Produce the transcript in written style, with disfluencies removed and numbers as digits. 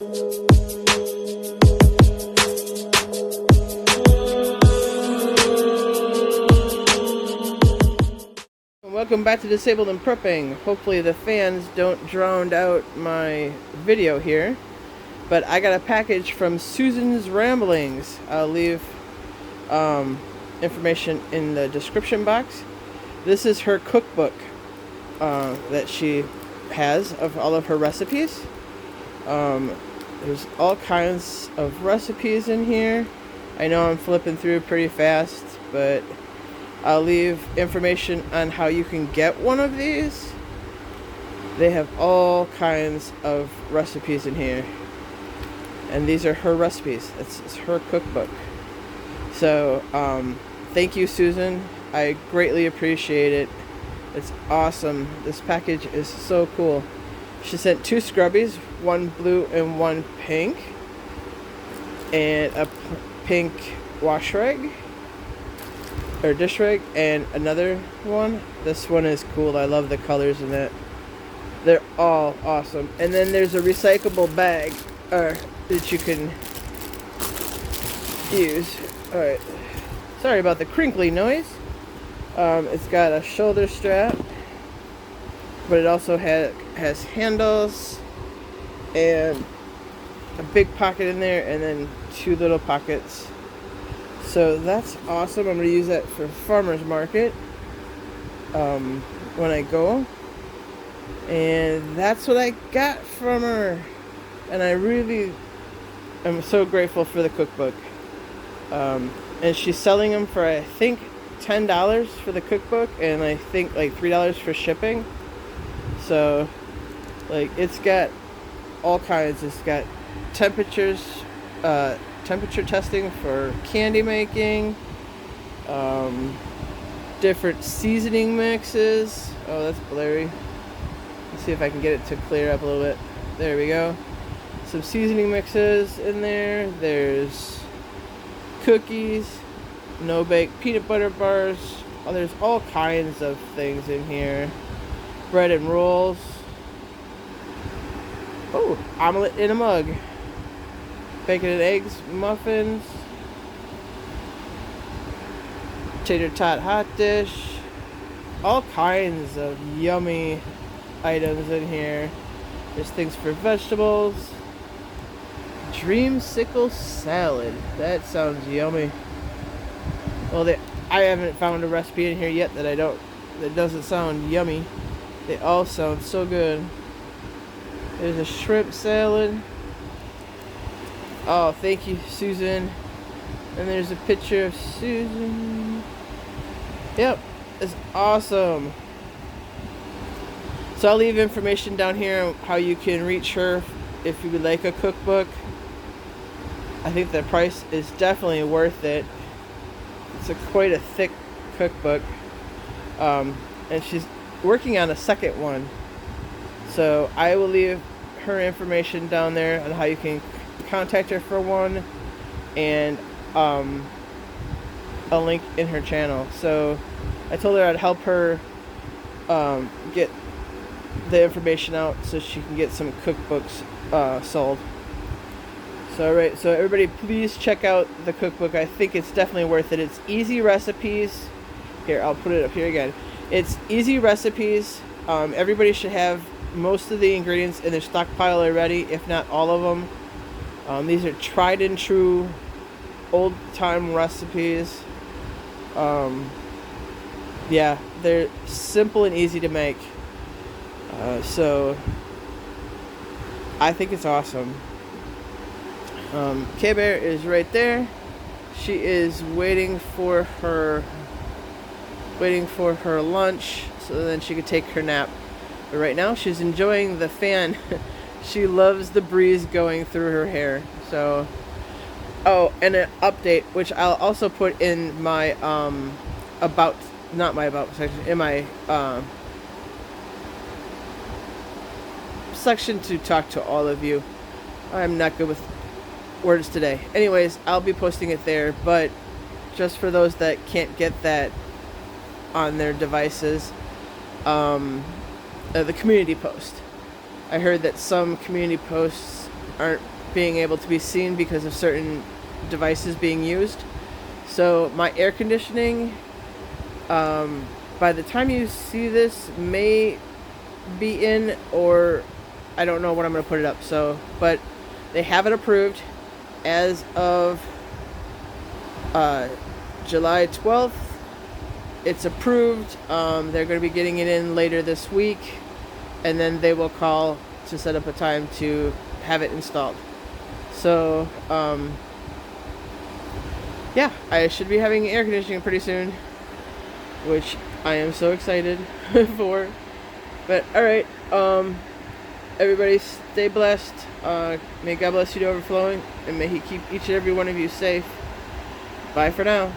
Welcome back to Disabled and Prepping. Hopefully the fans don't drown out my video here. But I got a package from Susan's Ramblings. I'll leave information in the description box. This is her cookbook that she has of all of her recipes. There's all kinds of recipes in here. I know I'm flipping through pretty fast, but I'll leave information on how you can get one of these. They have all kinds of recipes in here. And these are her recipes. It's her cookbook. So, thank you, Susan. I greatly appreciate it. It's awesome. This package is so cool. She sent 2 scrubbies, one blue and one pink. And a pink wash rag. Or dish rag, and another one. This one is cool. I love the colors in it. They're all awesome. And then there's a recyclable bag that you can use. Alright. Sorry about the crinkly noise. It's got a shoulder strap, but it also has handles and a big pocket in there, and then 2 little pockets. So that's awesome. I'm going to use that for farmer's market when I go. And that's what I got from her. And I really am so grateful for the cookbook. And she's selling them for, I think, $10 for the cookbook. And I think like $3 for shipping. So, like, it's got all kinds. It's got temperatures, temperature testing for candy making, different seasoning mixes. Oh, that's blurry. Let's see if I can get it to clear up a little bit. There we go. Some seasoning mixes in there. There's cookies, no-bake peanut butter bars. Oh, there's all kinds of things in here. Bread and rolls. Oh, omelet in a mug. Bacon and eggs, muffins, tater tot hot dish, all kinds of yummy items in here. There's things for vegetables. Dreamsicle salad. That sounds yummy. Well, I haven't found a recipe in here yet that doesn't sound yummy. They all sound so good. There's a shrimp salad. Oh, thank you, Susan. And there's a picture of Susan. Yep, it's awesome. So I'll leave information down here on how you can reach her if you would like a cookbook. I think the price is definitely worth it. It's quite a thick cookbook. And she's working on a second one. So I will leave her information down there on how you can contact her for one, and a link in her channel. So I told her I'd help her get the information out so she can get some cookbooks sold. So alright, so everybody please check out the cookbook. I think it's definitely worth it. It's easy recipes. Here, I'll put it up here again. It's easy recipes. Everybody should have most of the ingredients in their stockpile already, if not all of them. These are tried and true old time recipes. Yeah, they're simple and easy to make. So I think it's awesome. K-Bear is right there. She is waiting for her lunch so then she could take her nap. But right now she's enjoying the fan. She loves the breeze going through her hair. So, oh, and an update, which I'll also put in my not my about section, in my section to talk to all of you. I'm not good with words today. Anyways, I'll be posting it there, but just for those that can't get that on their devices, the community post. I heard that some community posts aren't being able to be seen because of certain devices being used. So my air conditioning, by the time you see this, may be in, or I don't know when I'm going to put it up. So, but they have it approved as of July 12th. It's approved. They're going to be getting it in later this week, and then they will call to set up a time to have it installed. So, yeah, I should be having air conditioning pretty soon, which I am so excited for. But alright, everybody stay blessed. May God bless you to overflowing, and may He keep each and every one of you safe. Bye for now.